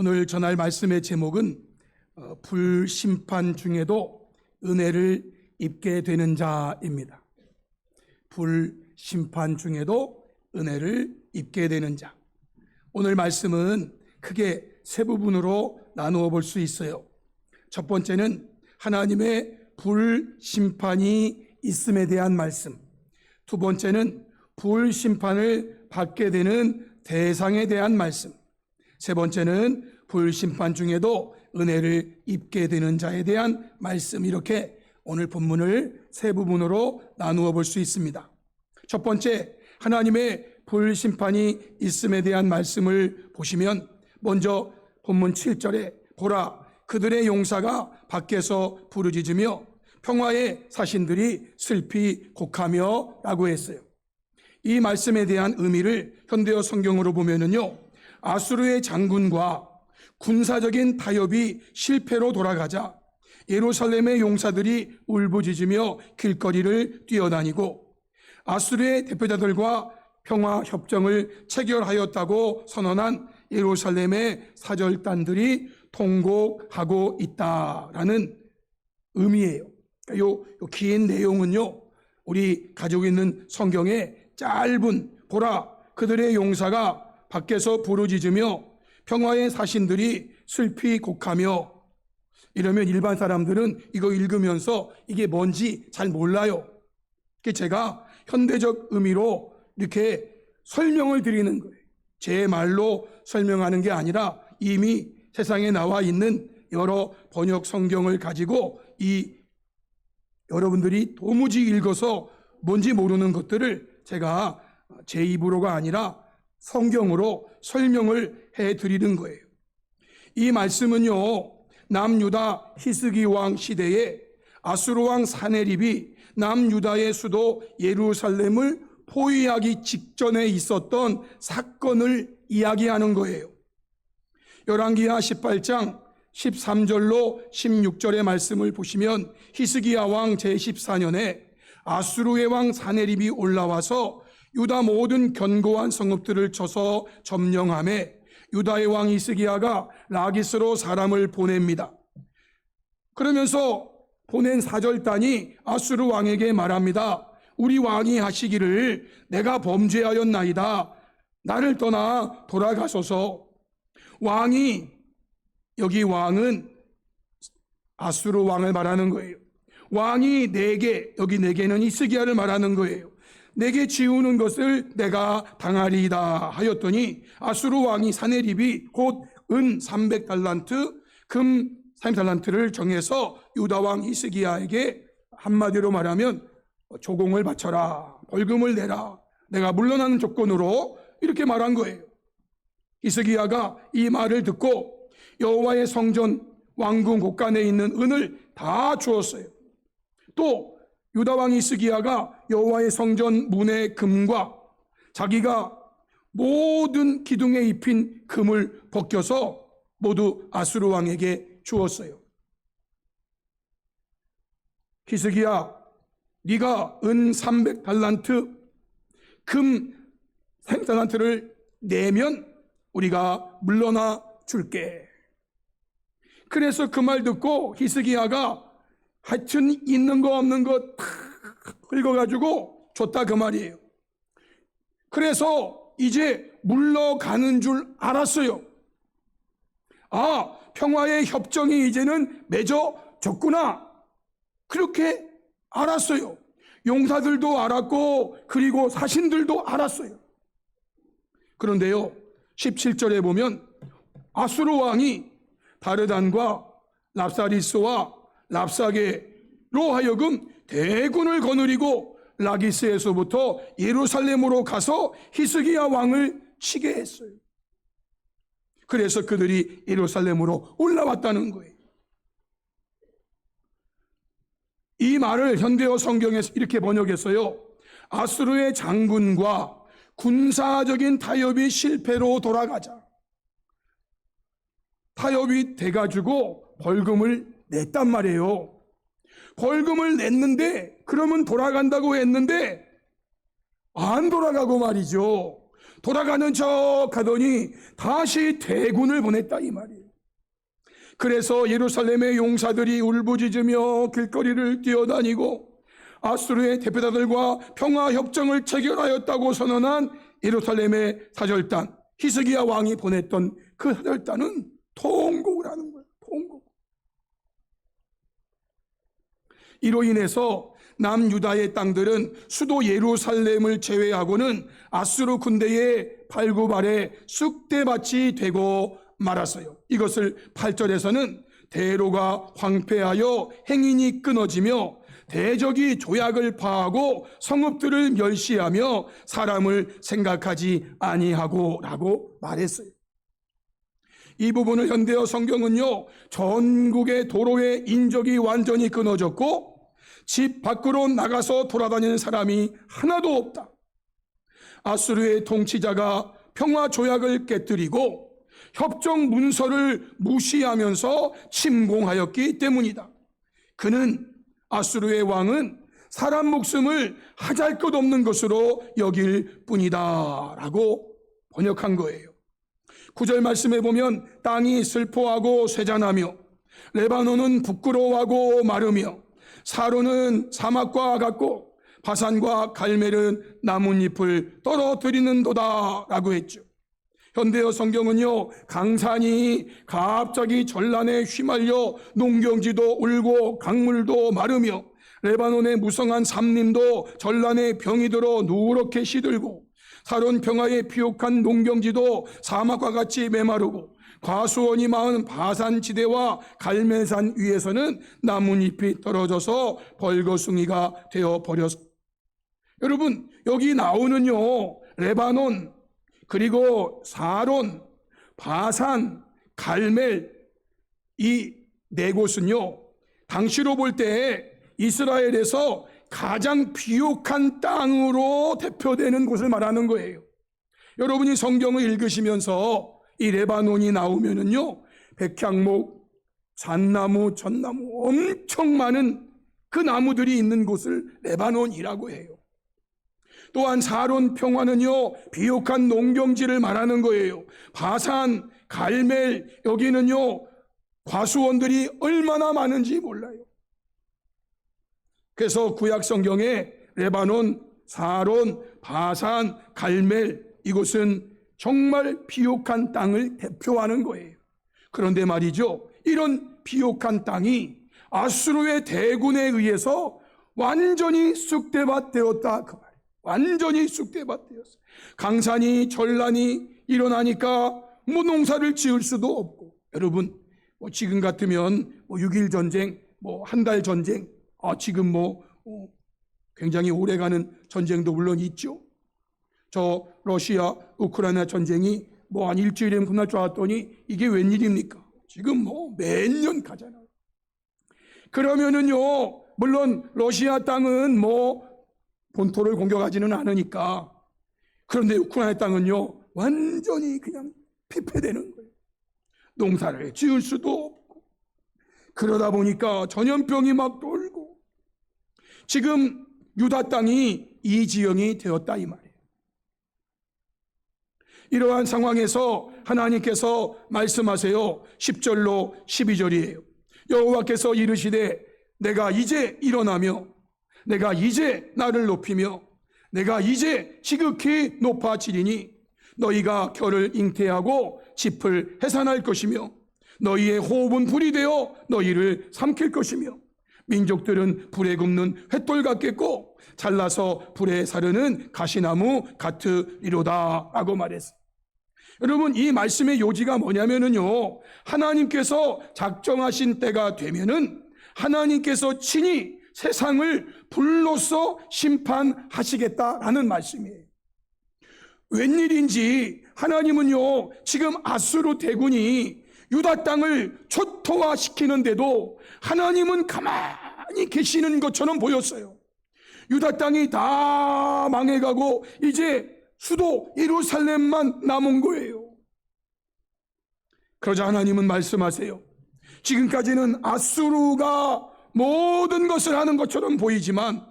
오늘 전할 말씀의 제목은 불심판 중에도 은혜를 입게 되는 자입니다. 불심판 중에도 은혜를 입게 되는 자. 오늘 말씀은 크게 세 부분으로 나누어 볼 수 있어요. 첫 번째는 하나님의 불심판이 있음에 대한 말씀. 두 번째는 불심판을 받게 되는 대상에 대한 말씀. 세 번째는 불심판 중에도 은혜를 입게 되는 자에 대한 말씀. 이렇게 오늘 본문을 세 부분으로 나누어 볼 수 있습니다. 첫 번째, 하나님의 불심판이 있음에 대한 말씀을 보시면 먼저 본문 7절에 보라, 그들의 용사가 밖에서 부르짖으며 평화의 사신들이 슬피 곡하며 라고 했어요. 이 말씀에 대한 의미를 현대어 성경으로 보면은요, 아수르의 장군과 군사적인 타협이 실패로 돌아가자 예루살렘의 용사들이 울부짖으며 길거리를 뛰어다니고 아수르의 대표자들과 평화 협정을 체결하였다고 선언한 예루살렘의 사절단들이 통곡하고 있다라는 의미예요. 요 긴 내용은요, 우리 가지고 있는 성경에 짧은 보라, 그들의 용사가 밖에서 부르짖으며 평화의 사신들이 슬피 곡하며, 이러면 일반 사람들은 이거 읽으면서 이게 뭔지 잘 몰라요. 제가 현대적 의미로 이렇게 설명을 드리는 거예요. 제 말로 설명하는 게 아니라 이미 세상에 나와 있는 여러 번역 성경을 가지고 여러분들이 도무지 읽어서 뭔지 모르는 것들을 제가 제 입으로가 아니라 성경으로 설명을 해드리는 거예요. 이 말씀은요, 남유다 히스기 왕 시대에 아수르 왕 사네립이 남유다의 수도 예루살렘을 포위하기 직전에 있었던 사건을 이야기하는 거예요. 열왕기하 18장 13절로 16절의 말씀을 보시면 히스기야 왕 제14년에 아수르의 왕 사네립이 올라와서 유다 모든 견고한 성읍들을 쳐서 점령하며 유다의 왕 히스기야가 라기스로 사람을 보냅니다. 그러면서 보낸 사절단이 아수르 왕에게 말합니다. 우리 왕이 하시기를 내가 범죄하였나이다. 나를 떠나 돌아가소서. 여기 왕은 아수르 왕을 말하는 거예요. 왕이 여기 내게는 히스기야를 말하는 거예요. 내게 지우는 것을 내가 당하리이다 하였더니 아수르 왕이 사네립이 곧 은 300달란트, 금 30달란트를 정해서 유다 왕 히스기야에게 한마디로 말하면 조공을 바쳐라, 벌금을 내라, 내가 물러나는 조건으로 이렇게 말한 거예요. 히스기야가 이 말을 듣고 여호와의 성전 왕궁 곳간에 있는 은을 다 주었어요. 또 유다 왕 히스기야가 여호와의 성전 문의 금과 자기가 모든 기둥에 입힌 금을 벗겨서 모두 아수르 왕에게 주었어요. 히스기야, 네가 은 300달란트, 금 30달란트를 내면 우리가 물러나 줄게. 그래서 그 말 듣고 히스기야가 하여튼 있는 거 없는 거 다 긁어가지고 줬다 그 말이에요. 그래서 이제 물러가는 줄 알았어요. 아, 평화의 협정이 이제는 맺어졌구나. 그렇게 알았어요. 용사들도 알았고 그리고 사신들도 알았어요. 그런데요, 17절에 보면 아수르 왕이 다르단과 랍사리스와 랍사게로 하여금 대군을 거느리고 라기스에서부터 예루살렘으로 가서 히스기야 왕을 치게 했어요. 그래서 그들이 예루살렘으로 올라왔다는 거예요. 이 말을 현대어 성경에서 이렇게 번역했어요. 아수르의 장군과 군사적인 타협이 실패로 돌아가자 타협이 돼가지고 벌금을 냈단 말이에요. 벌금을 냈는데, 그러면 돌아간다고 했는데 안 돌아가고 말이죠. 돌아가는 척 하더니 다시 대군을 보냈다 이 말이에요. 그래서 예루살렘의 용사들이 울부짖으며 길거리를 뛰어다니고 아수르의 대표자들과 평화협정을 체결하였다고 선언한 예루살렘의 사절단, 히스기야 왕이 보냈던 그 사절단은 통곡을 하는 거예요. 통곡. 이로 인해서 남유다의 땅들은 수도 예루살렘을 제외하고는 아수르 군대의 발구발에 쑥대밭이 되고 말았어요. 이것을 8절에서는 대로가 황폐하여 행인이 끊어지며 대적이 조약을 파하고 성읍들을 멸시하며 사람을 생각하지 아니하고 라고 말했어요. 이 부분을 현대어 성경은요, 전국의 도로의 인적이 완전히 끊어졌고 집 밖으로 나가서 돌아다니는 사람이 하나도 없다. 아수르의 통치자가 평화 조약을 깨뜨리고 협정 문서를 무시하면서 침공하였기 때문이다. 그는 아수르의 왕은 사람 목숨을 하잘것없는 것으로 여길 뿐이다 라고 번역한 거예요. 9절 말씀에 보면 땅이 슬퍼하고 쇠잔하며 레바논은 부끄러워하고 마르며 사로는 사막과 같고 바산과 갈멜은 나뭇잎을 떨어뜨리는도다 라고 했죠. 현대어 성경은요, 강산이 갑자기 전란에 휘말려 농경지도 울고 강물도 마르며 레바논의 무성한 삼림도 전란에 병이 들어 누렇게 시들고 사론 평화에 피옥한 농경지도 사막과 같이 메마르고 과수원이 많은 바산지대와 갈멜산 위에서는 나뭇잎이 떨어져서 벌거숭이가 되어버렸습니다. 여러분, 여기 나오는요, 레바논, 그리고 사론, 바산, 갈멜, 이 네 곳은요, 당시로 볼 때 이스라엘에서 가장 비옥한 땅으로 대표되는 곳을 말하는 거예요. 여러분이 성경을 읽으시면서 이 레바논이 나오면은요, 백향목, 잣나무, 전나무 엄청 많은 그 나무들이 있는 곳을 레바논이라고 해요. 또한 사론 평화는요, 비옥한 농경지를 말하는 거예요. 바산, 갈멜, 여기는요, 과수원들이 얼마나 많은지 몰라요. 그래서 구약 성경에 레바논, 사론, 바산, 갈멜, 이곳은 정말 비옥한 땅을 대표하는 거예요. 그런데 말이죠, 이런 비옥한 땅이 아수르의 대군에 의해서 완전히 쑥대밭 되었다 그 말이에요. 완전히 쑥대밭 되었어요. 강산이 전란이 일어나니까 뭐 농사를 지을 수도 없고, 여러분 뭐 지금 같으면 뭐 6.1 전쟁, 뭐 한 달 전쟁, 지금 뭐 굉장히 오래가는 전쟁도 물론 있죠. 저 러시아 우크라이나 전쟁이 뭐 한 일주일이면 끝날 줄 알았더니 이게 웬일입니까? 지금 뭐 몇 년 가잖아요. 그러면은요, 물론 러시아 땅은 뭐 본토를 공격하지는 않으니까, 그런데 우크라이나 땅은요, 완전히 그냥 피폐되는 거예요. 농사를 지을 수도 없고, 그러다 보니까 전염병이 막 돌고, 지금 유다 땅이 이 지형이 되었다 이 말이에요. 이러한 상황에서 하나님께서 말씀하세요. 10절로 12절이에요. 여호와께서 이르시되 내가 이제 일어나며 내가 이제 나를 높이며 내가 이제 지극히 높아지리니 너희가 결을 잉태하고 짚을 해산할 것이며 너희의 호흡은 불이 되어 너희를 삼킬 것이며 민족들은 불에 굽는 횃돌 같겠고 잘라서 불에 사르는 가시나무 같으리로다 라고 말했어요. 여러분, 이 말씀의 요지가 뭐냐면은요, 하나님께서 작정하신 때가 되면은 하나님께서 친히 세상을 불로써 심판하시겠다라는 말씀이에요. 웬일인지 하나님은요, 지금 아수르 대군이 유다 땅을 초토화시키는데도 하나님은 가만히 계시는 것처럼 보였어요. 유다 땅이 다 망해가고 이제 수도 예루살렘만 남은 거예요. 그러자 하나님은 말씀하세요. 지금까지는 아수르가 모든 것을 하는 것처럼 보이지만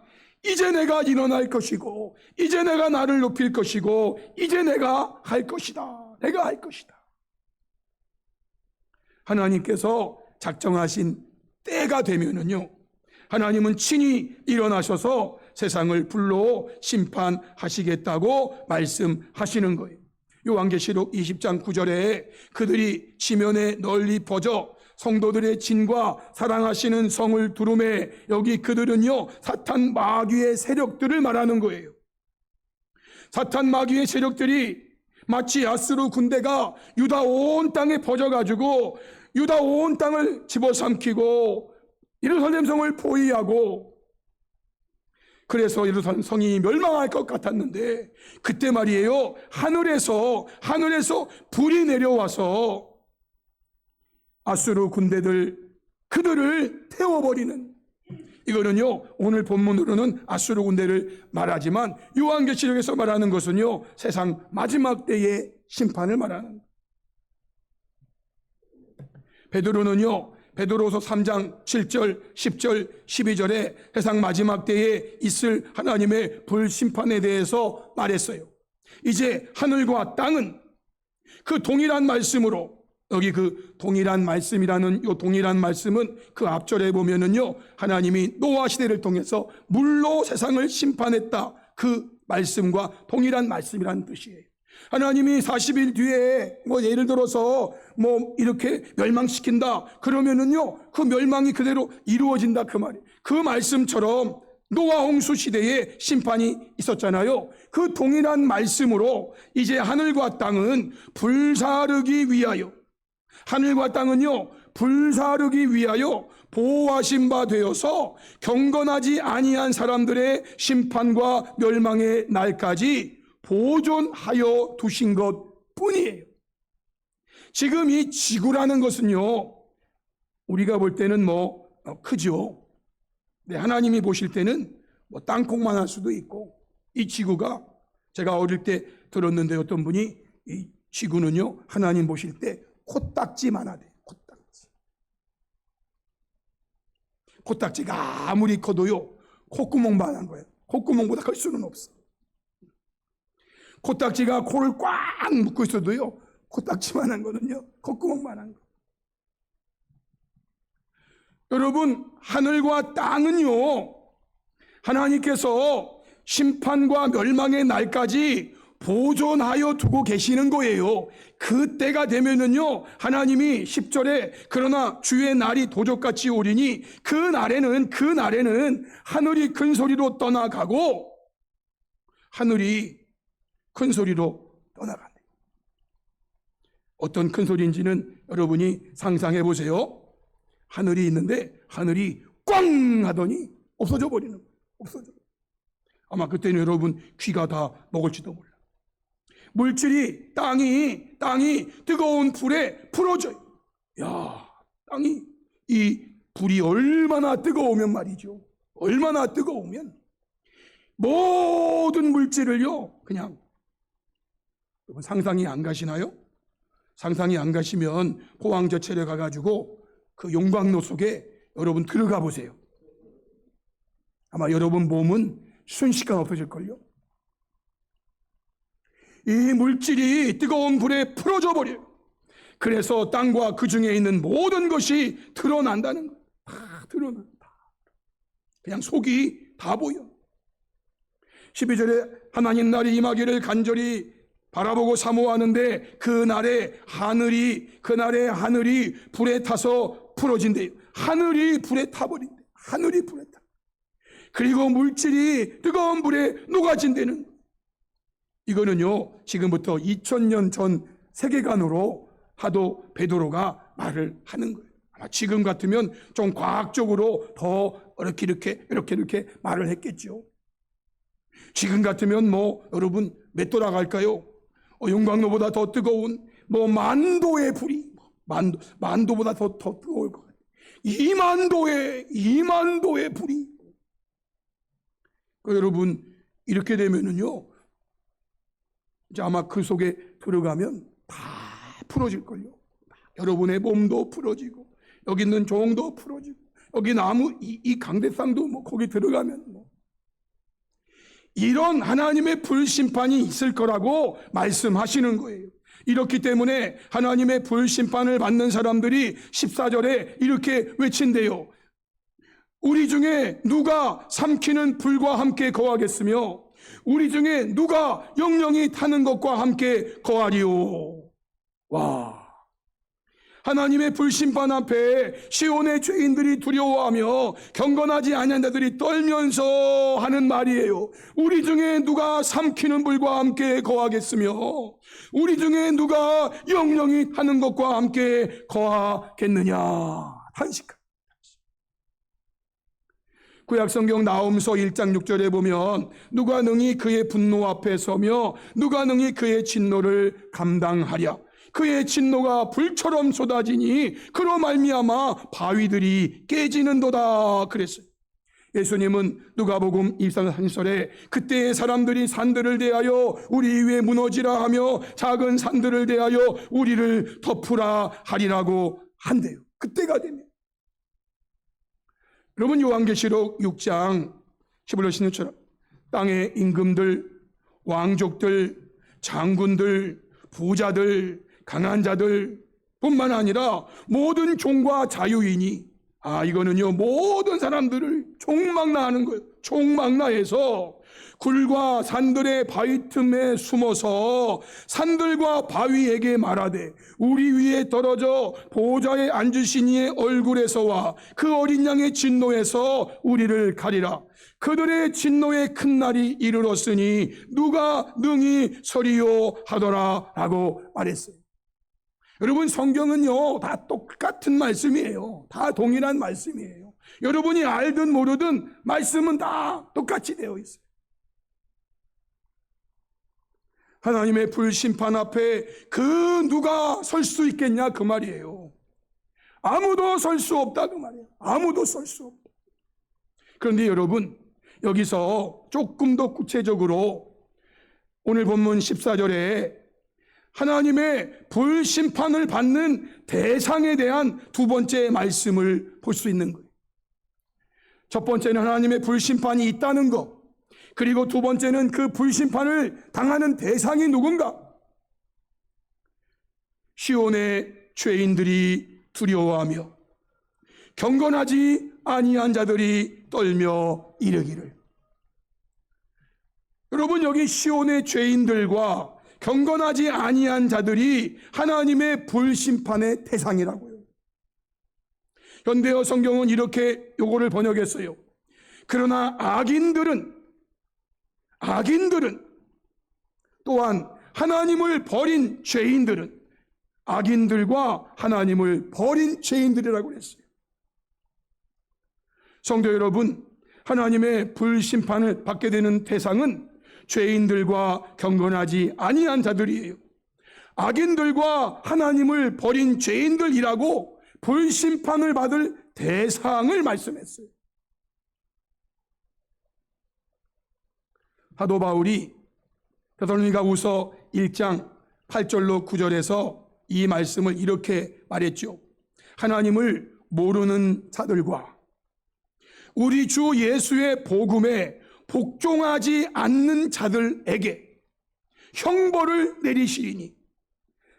이제 내가 일어날 것이고, 이제 내가 나를 높일 것이고, 이제 내가 할 것이다. 내가 할 것이다. 하나님께서 작정하신 때가 되면은요, 하나님은 친히 일어나셔서 세상을 불러 심판하시겠다고 말씀하시는 거예요. 요한계시록 20장 9절에 그들이 지면에 널리 퍼져 성도들의 진과 사랑하시는 성을 두루매, 여기 그들은요 사탄 마귀의 세력들을 말하는 거예요. 사탄 마귀의 세력들이 마치 아수르 군대가 유다 온 땅에 퍼져가지고 유다 온 땅을 집어삼키고 예루살렘 성을 포위하고, 그래서 예루살렘 성이 멸망할 것 같았는데 그때 말이에요, 하늘에서 불이 내려와서 아수르 군대들 그들을 태워버리는, 이거는요 오늘 본문으로는 아수르 군대를 말하지만 요한계시록에서 말하는 것은요 세상 마지막 때의 심판을 말하는. 베드로는요 베드로서 3장 7절 10절 12절에 세상 마지막 때에 있을 하나님의 불심판에 대해서 말했어요. 이제 하늘과 땅은 그 동일한 말씀으로, 여기 그 동일한 말씀이라는 요 동일한 말씀은 그 앞절에 보면은요 하나님이 노아 시대를 통해서 물로 세상을 심판했다, 그 말씀과 동일한 말씀이라는 뜻이에요. 하나님이 40일 뒤에 예를 들어서 이렇게 멸망시킨다 그러면은요 그 멸망이 그대로 이루어진다 그 말이에요. 그 말씀처럼 노아 홍수 시대에 심판이 있었잖아요. 그 동일한 말씀으로 이제 하늘과 땅은 불사르기 위하여, 하늘과 땅은요 불사르기 위하여 보호하신 바 되어서 경건하지 아니한 사람들의 심판과 멸망의 날까지 보존하여 두신 것 뿐이에요. 지금 이 지구라는 것은요 우리가 볼 때는 크죠. 네, 하나님이 보실 때는 땅콩만 할 수도 있고, 이 지구가, 제가 어릴 때 들었는데 어떤 분이 이 지구는요 하나님 보실 때 코딱지만 하대. 코딱지가 아무리 커도요 콧구멍만 한 거예요. 콧구멍보다 클 수는 없어. 코딱지가 코를 꽉 묶고 있어도요 코딱지만 한 거는요 콧구멍만 한 거. 여러분, 하늘과 땅은요 하나님께서 심판과 멸망의 날까지 보존하여 두고 계시는 거예요. 그때가 되면은요 하나님이 10절에 그러나 주의 날이 도적같이 오리니 그 날에는 하늘이 큰 소리로 떠나가고, 하늘이 큰 소리로 떠나간다. 어떤 큰 소리인지는 여러분이 상상해 보세요. 하늘이 있는데 하늘이 꽝 하더니 없어져 버리는 거예요. 없어져. 아마 그때는 여러분 귀가 다 먹을지도 몰라. 물질이, 땅이 뜨거운 불에 풀어져요. 야, 땅이, 이 불이 얼마나 뜨거우면 말이죠. 얼마나 뜨거우면 모든 물질을요 그냥, 여러분 상상이 안 가시나요? 상상이 안 가시면 포항저체를 가가지고 그 용광로 속에 여러분 들어가 보세요. 아마 여러분 몸은 순식간 없어질걸요. 이 물질이 뜨거운 불에 풀어져 버려요. 그래서 땅과 그 중에 있는 모든 것이 드러난다는 거예요. 다 드러난다. 그냥 속이 다 보여. 12절에 하나님 날이 임하기를 간절히 바라보고 사모하는데 그날에 하늘이 불에 타서 풀어진대요. 하늘이 불에 타버린대. 하늘이 불에 타. 그리고 물질이 뜨거운 불에 녹아진다는 거예요. 이거는요 지금부터 2000년 전 세계관으로 하도 베드로가 말을 하는 거예요. 아마 지금 같으면 좀 과학적으로 더 이렇게 말을 했겠죠. 지금 같으면 여러분 몇 도라 갈까요? 용광로보다 더 뜨거운 만도의 불이, 만도보다 더 뜨거울 것 같아요. 2만도의 불이. 여러분 이렇게 되면은요 이제 아마 그 속에 들어가면 다 풀어질걸요. 여러분의 몸도 풀어지고 여기 있는 종도 풀어지고 여기 나무 이 강대상도 거기 들어가면 이런 하나님의 불심판이 있을 거라고 말씀하시는 거예요. 이렇기 때문에 하나님의 불심판을 받는 사람들이 14절에 이렇게 외친대요. 우리 중에 누가 삼키는 불과 함께 거하겠으며 우리 중에 누가 영영이 타는 것과 함께 거하리요. 와, 하나님의 불심판 앞에 시온의 죄인들이 두려워하며 경건하지 아니한 자들이 떨면서 하는 말이에요. 우리 중에 누가 삼키는 불과 함께 거하겠으며 우리 중에 누가 영영이 타는 것과 함께 거하겠느냐. 탄식합니다. 구약성경 나홈서 1장 6절에 보면 누가 능히 그의 분노 앞에 서며 누가 능히 그의 진노를 감당하랴. 그의 진노가 불처럼 쏟아지니 그로 말미암아 바위들이 깨지는도다 그랬어요. 예수님은 누가복음 24장 1절에 그때의 사람들이 산들을 대하여 우리 위에 무너지라 하며 작은 산들을 대하여 우리를 덮으라 하리라고 한대요. 그때가 되면 여러분, 요한계시록 6장 11절 16절처럼 땅의 임금들, 왕족들, 장군들, 부자들, 강한 자들 뿐만 아니라 모든 종과 자유인이 이거는요 모든 사람들을 총망라하는 거예요. 총망라해서 굴과 산들의 바위 틈에 숨어서 산들과 바위에게 말하되 우리 위에 떨어져 보좌에 앉으신 이의 얼굴에서와 그 어린 양의 진노에서 우리를 가리라. 그들의 진노의 큰 날이 이르렀으니 누가 능히 서리요 하더라 라고 말했어요. 여러분, 성경은요 다 똑같은 말씀이에요. 다 동일한 말씀이에요. 여러분이 알든 모르든 말씀은 다 똑같이 되어 있어요. 하나님의 불심판 앞에 그 누가 설 수 있겠냐 그 말이에요. 아무도 설 수 없다 그 말이에요. 아무도 설 수 없다. 그런데 여러분, 여기서 조금 더 구체적으로 오늘 본문 14절에 하나님의 불심판을 받는 대상에 대한 두 번째 말씀을 볼 수 있는 거예요. 첫 번째는 하나님의 불심판이 있다는 것, 그리고 두 번째는 그 불심판을 당하는 대상이 누군가? 시온의 죄인들이 두려워하며 경건하지 아니한 자들이 떨며 이르기를. 여러분, 여기 시온의 죄인들과 경건하지 아니한 자들이 하나님의 불심판의 대상이라고요. 현대어 성경은 이렇게 요거를 번역했어요. 그러나 악인들은 또한 하나님을 버린 죄인들은 악인들과 하나님을 버린 죄인들이라고 했어요. 성도 여러분, 하나님의 불심판을 받게 되는 대상은 죄인들과 경건하지 아니한 자들이에요. 악인들과 하나님을 버린 죄인들이라고 불심판을 받을 대상을 말씀했어요. 사도 바울이 데살로니가후서 1장 8절로 9절에서 이 말씀을 이렇게 말했죠. 하나님을 모르는 자들과 우리 주 예수의 복음에 복종하지 않는 자들에게 형벌을 내리시리니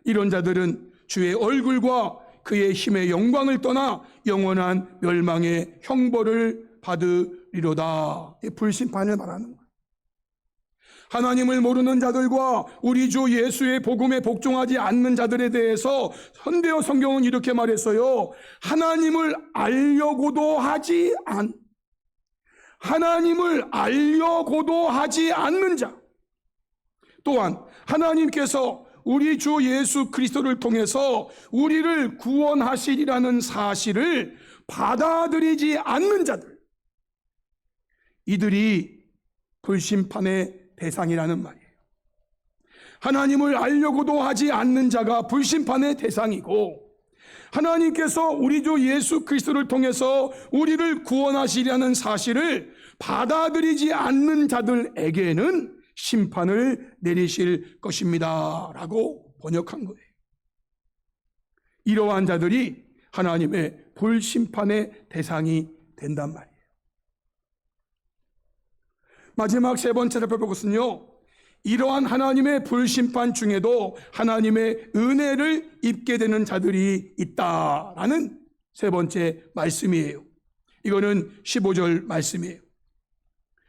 이런 자들은 주의 얼굴과 그의 힘의 영광을 떠나 영원한 멸망의 형벌을 받으리로다. 불심판을 말하는 거예요. 하나님을 모르는 자들과 우리 주 예수의 복음에 복종하지 않는 자들에 대해서 현대어 성경은 이렇게 말했어요. 하나님을 알려고도 하지 않는 자, 또한 하나님께서 우리 주 예수 그리스도를 통해서 우리를 구원하시리라는 사실을 받아들이지 않는 자들, 이들이 불심판의 대상이라는 말이에요. 하나님을 알려고도 하지 않는 자가 불심판의 대상이고, 하나님께서 우리 주 예수 그리스도를 통해서 우리를 구원하시려는 사실을 받아들이지 않는 자들에게는 심판을 내리실 것입니다 라고 번역한 거예요. 이러한 자들이 하나님의 불심판의 대상이 된단 말이에요. 마지막 세 번째 살펴볼 것은요, 이러한 하나님의 불심판 중에도 하나님의 은혜를 입게 되는 자들이 있다라는 세 번째 말씀이에요. 이거는 15절 말씀이에요.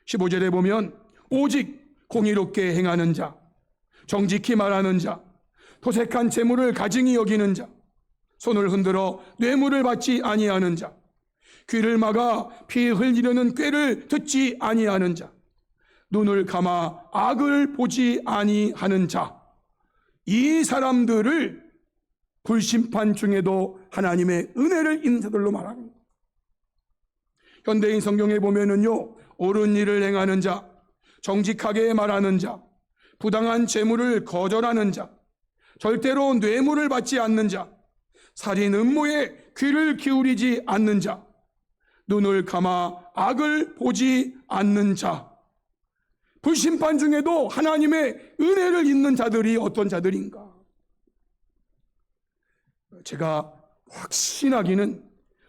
15절에 보면 오직 공의롭게 행하는 자, 정직히 말하는 자, 도색한 재물을 가증히 여기는 자, 손을 흔들어 뇌물을 받지 아니하는 자, 귀를 막아 피 흘리려는 꾀를 듣지 아니하는 자, 눈을 감아 악을 보지 아니하는 자, 이 사람들을 불심판 중에도 하나님의 은혜를 입는 자들로 말하는 거예요. 현대인 성경에 보면은요, 옳은 일을 행하는 자, 정직하게 말하는 자, 부당한 재물을 거절하는 자, 절대로 뇌물을 받지 않는 자, 살인 음모에 귀를 기울이지 않는 자, 눈을 감아 악을 보지 않는 자, 불심판 중에도 하나님의 은혜를 입는 자들이 어떤 자들인가? 제가 확신하기는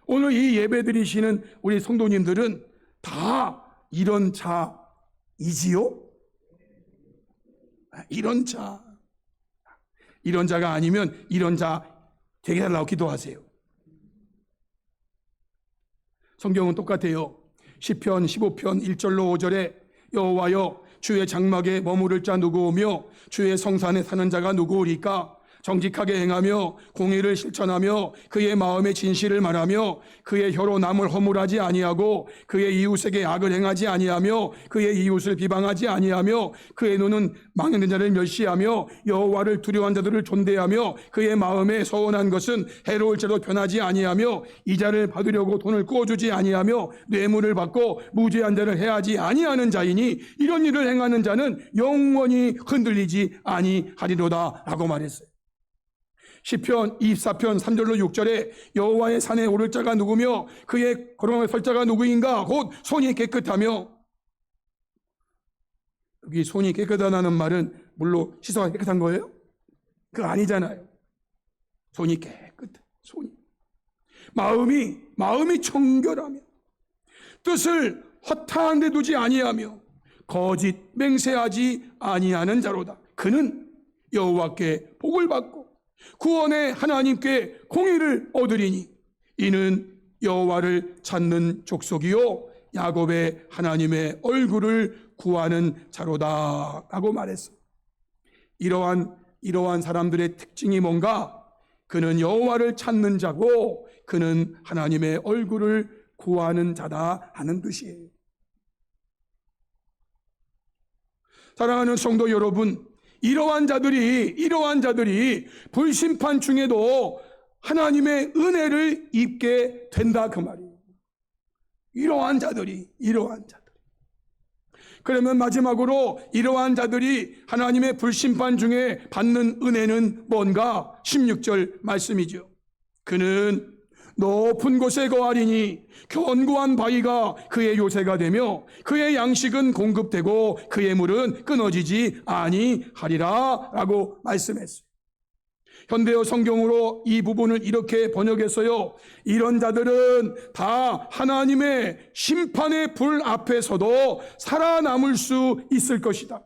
오늘 이 예배 드리시는 우리 성도님들은 다 이런 자이지요? 이런 자가 아니면 이런 자 되게 달라고 기도하세요. 성경은 똑같아요. 시편 15편 1절로 5절에 여호와여 주의 장막에 머무를 자 누구오며 주의 성산에 사는 자가 누구오리까? 정직하게 행하며 공의를 실천하며 그의 마음의 진실을 말하며 그의 혀로 남을 허물하지 아니하고 그의 이웃에게 악을 행하지 아니하며 그의 이웃을 비방하지 아니하며 그의 눈은 망령된 자를 멸시하며 여호와를 두려워한 자들을 존대하며 그의 마음에 서원한 것은 해로울 자도 변하지 아니하며 이자를 받으려고 돈을 꾸어주지 아니하며 뇌물을 받고 무죄한 자를 해하지 아니하는 자이니 이런 일을 행하는 자는 영원히 흔들리지 아니하리로다 라고 말했어요. 시편 24편 3절로 6절에 여호와의 산에 오를 자가 누구며 그의 거룩함에 설 자가 누구인가? 곧 손이 깨끗하며, 여기 손이 깨끗하다는 말은 물로 씻어가 깨끗한 거예요? 그거 아니잖아요. 손이 손이 마음이 청결하며 뜻을 허탄 데 두지 아니하며 거짓 맹세하지 아니하는 자로다. 그는 여호와께 복을 받고 구원의 하나님께 공의를 얻으리니 이는 여호와를 찾는 족속이요 야곱의 하나님의 얼굴을 구하는 자로다 라고 말했어요. 이러한 사람들의 특징이 뭔가? 그는 여호와를 찾는 자고 그는 하나님의 얼굴을 구하는 자다 하는 뜻이에요. 사랑하는 성도 여러분, 이러한 자들이 불심판 중에도 하나님의 은혜를 입게 된다 그 말이에요. 이러한 자들이. 그러면 마지막으로 이러한 자들이 하나님의 불심판 중에 받는 은혜는 뭔가? 16절 말씀이죠. 그는 높은 곳에 거하리니 견고한 바위가 그의 요새가 되며 그의 양식은 공급되고 그의 물은 끊어지지 아니하리라 라고 말씀했어요. 현대어 성경으로 이 부분을 이렇게 번역했어요. 이런 자들은 다 하나님의 심판의 불 앞에서도 살아남을 수 있을 것이다.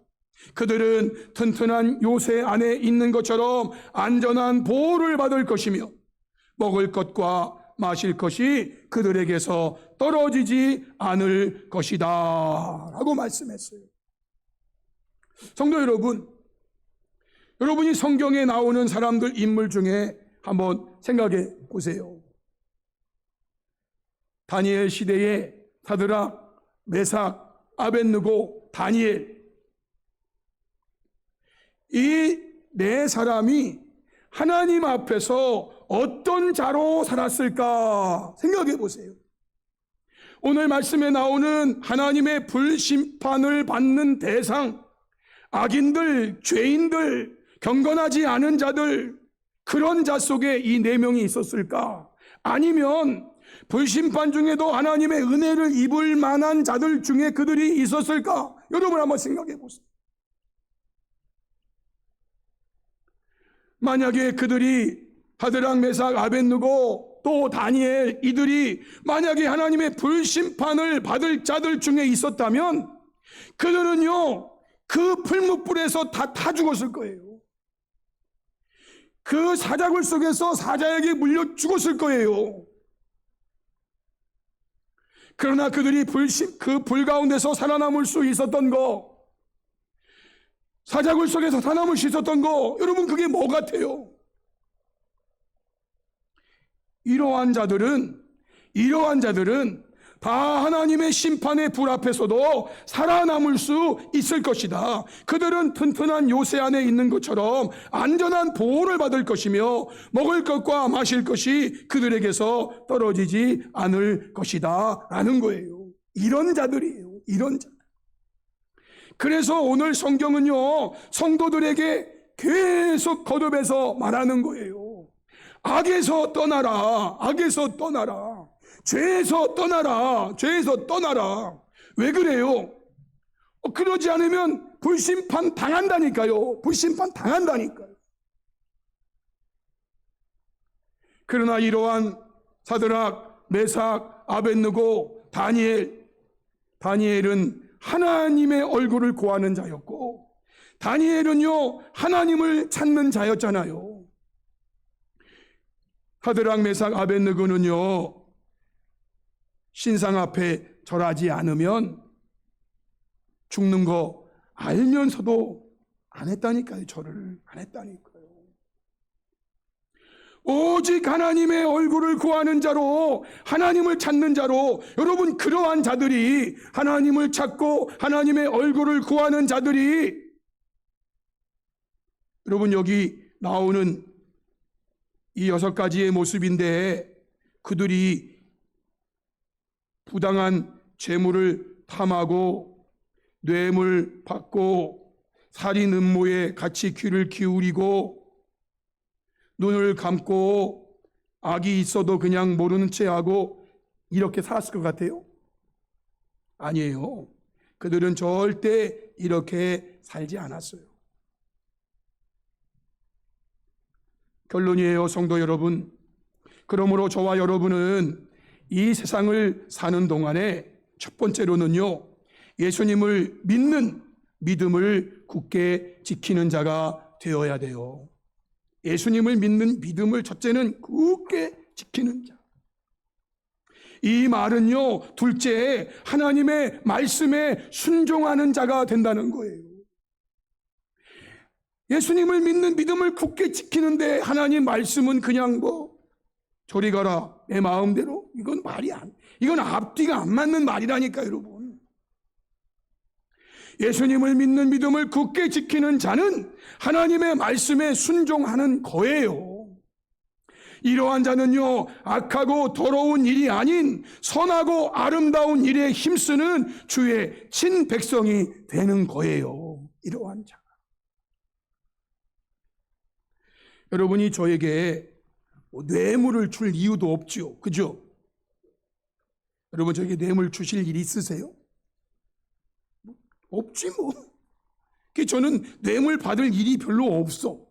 그들은 튼튼한 요새 안에 있는 것처럼 안전한 보호를 받을 것이며 먹을 것과 마실 것이 그들에게서 떨어지지 않을 것이다 라고 말씀했어요. 성도 여러분, 여러분이 성경에 나오는 사람들 인물 중에 한번 생각해 보세요. 다니엘 시대에 사드락, 메삭, 아벳느고, 다니엘, 이 네 사람이 하나님 앞에서 어떤 자로 살았을까 생각해 보세요. 오늘 말씀에 나오는 하나님의 불심판을 받는 대상, 악인들, 죄인들, 경건하지 않은 자들, 그런 자 속에 이 네 명이 있었을까? 아니면 불심판 중에도 하나님의 은혜를 입을 만한 자들 중에 그들이 있었을까? 여러분 한번 생각해 보세요. 만약에 그들이 사드락, 메삭, 아벳느고 또 다니엘, 이들이 만약에 하나님의 불심판을 받을 자들 중에 있었다면 그들은요, 그 풀무불에서 다 타 죽었을 거예요. 그 사자굴 속에서 사자에게 물려 죽었을 거예요. 그러나 그들이 그 불 가운데서 살아남을 수 있었던 거, 사자굴 속에서 살아남을 수 있었던 거, 여러분 그게 뭐 같아요? 이러한 자들은 다 하나님의 심판의 불 앞에서도 살아남을 수 있을 것이다. 그들은 튼튼한 요새 안에 있는 것처럼 안전한 보호를 받을 것이며 먹을 것과 마실 것이 그들에게서 떨어지지 않을 것이다 라는 거예요. 이런 자들이에요. 이런 자들. 그래서 오늘 성경은요, 성도들에게 계속 거듭해서 말하는 거예요. 악에서 떠나라. 악에서 떠나라. 죄에서 떠나라. 죄에서 떠나라. 왜 그래요? 그러지 않으면 불심판 당한다니까요. 불심판 당한다니까요. 그러나 이러한 사드락, 메삭, 아벳느고, 다니엘은 하나님의 얼굴을 구하는 자였고, 다니엘은요 하나님을 찾는 자였잖아요. 사드락, 메삭, 아벳느고는요 신상 앞에 절하지 않으면 죽는 거 알면서도 안 했다니까요. 절을 안 했다니까요. 오직 하나님의 얼굴을 구하는 자로, 하나님을 찾는 자로, 여러분 그러한 자들이, 하나님을 찾고 하나님의 얼굴을 구하는 자들이, 여러분 여기 나오는 이 6가지의 모습인데, 그들이 부당한 재물을 탐하고 뇌물 받고 살인 음모에 같이 귀를 기울이고 눈을 감고 악이 있어도 그냥 모르는 채 하고 이렇게 살았을 것 같아요? 아니에요. 그들은 절대 이렇게 살지 않았어요. 결론이에요, 성도 여러분. 그러므로 저와 여러분은 이 세상을 사는 동안에 첫 번째로는요, 예수님을 믿는 믿음을 굳게 지키는 자가 되어야 돼요. 예수님을 믿는 믿음을 첫째는 굳게 지키는 자. 이 말은요, 둘째, 하나님의 말씀에 순종하는 자가 된다는 거예요. 예수님을 믿는 믿음을 굳게 지키는데 하나님 말씀은 그냥 저리 가라, 내 마음대로? 이건 앞뒤가 안 맞는 말이라니까, 여러분. 예수님을 믿는 믿음을 굳게 지키는 자는 하나님의 말씀에 순종하는 거예요. 이러한 자는요, 악하고 더러운 일이 아닌 선하고 아름다운 일에 힘쓰는 주의 친백성이 되는 거예요. 이러한 자가. 여러분이 저에게 뇌물을 줄 이유도 없죠. 그죠? 여러분 저에게 뇌물 주실 일 있으세요? 없지 뭐. 저는 뇌물 받을 일이 별로 없어.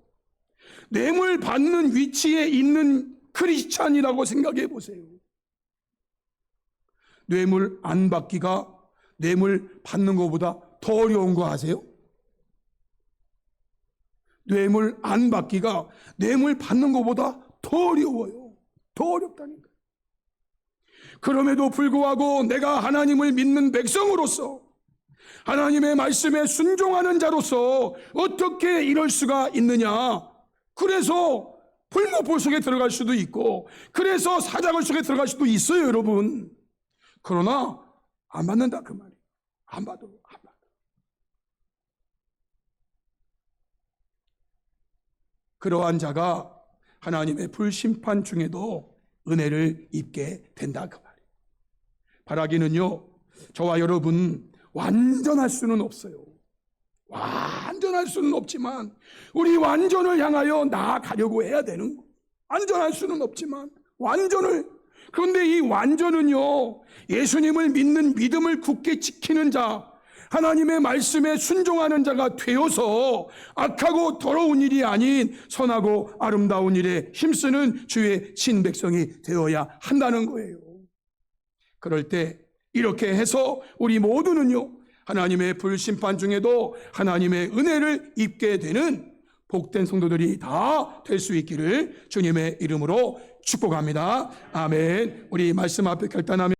뇌물 받는 위치에 있는 크리스찬이라고 생각해 보세요. 뇌물 안 받기가 뇌물 받는 것보다 더 어려운 거 아세요? 뇌물 안 받기가 뇌물 받는 것보다 더 어려워요. 더 어렵다니까. 그럼에도 불구하고 내가 하나님을 믿는 백성으로서, 하나님의 말씀에 순종하는 자로서 어떻게 이럴 수가 있느냐. 그래서 풀무불 속에 들어갈 수도 있고, 그래서 사자굴 속에 들어갈 수도 있어요, 여러분. 그러나 안 받는다 그 말이에요. 안 받아. 그러한 자가 하나님의 불심판 중에도 은혜를 입게 된다 그 말이에요. 바라기는요, 저와 여러분 완전할 수는 없어요. 완전할 수는 없지만 우리 완전을 향하여 나아가려고 해야 되는 거예요. 완전할 수는 없지만 그런데 이 완전은요, 예수님을 믿는 믿음을 굳게 지키는 자, 하나님의 말씀에 순종하는 자가 되어서 악하고 더러운 일이 아닌 선하고 아름다운 일에 힘쓰는 주의 신백성이 되어야 한다는 거예요. 그럴 때 이렇게 해서 우리 모두는요, 하나님의 불심판 중에도 하나님의 은혜를 입게 되는 복된 성도들이 다 될 수 있기를 주님의 이름으로 축복합니다. 아멘. 우리 말씀 앞에 결단하며